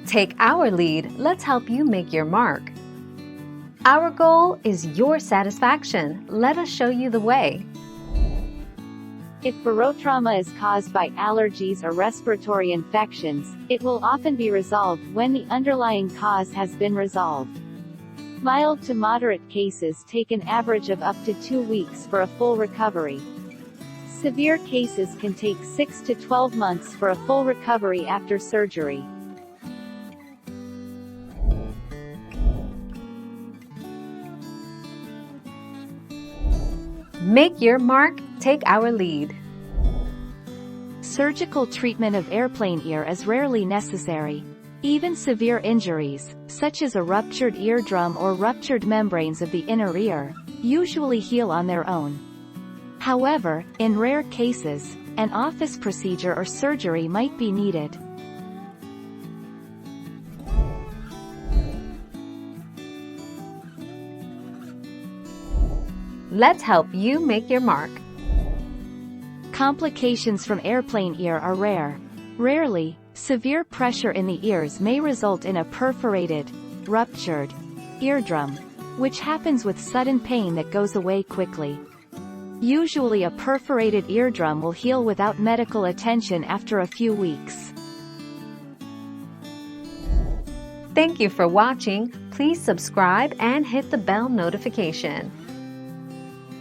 Take our lead, let's help you make your mark. Our goal is your satisfaction. Let us show you the way. If barotrauma is caused by allergies or respiratory infections, it will often be resolved when the underlying cause has been resolved. Mild to moderate cases take an average of up to 2 weeks for a full recovery. Severe cases can take 6 to 12 months for a full recovery after surgery. Make your mark, take our lead. Surgical treatment of airplane ear is rarely necessary. Even severe injuries, such as a ruptured eardrum or ruptured membranes of the inner ear, usually heal on their own. However, in rare cases, an office procedure or surgery might be needed. Let's help you make your mark. Complications from airplane ear are rare. Rarely, severe pressure in the ears may result in a perforated, ruptured eardrum, which happens with sudden pain that goes away quickly. Usually a perforated eardrum will heal without medical attention after a few weeks. Thank you for watching. Please subscribe and hit the bell notification.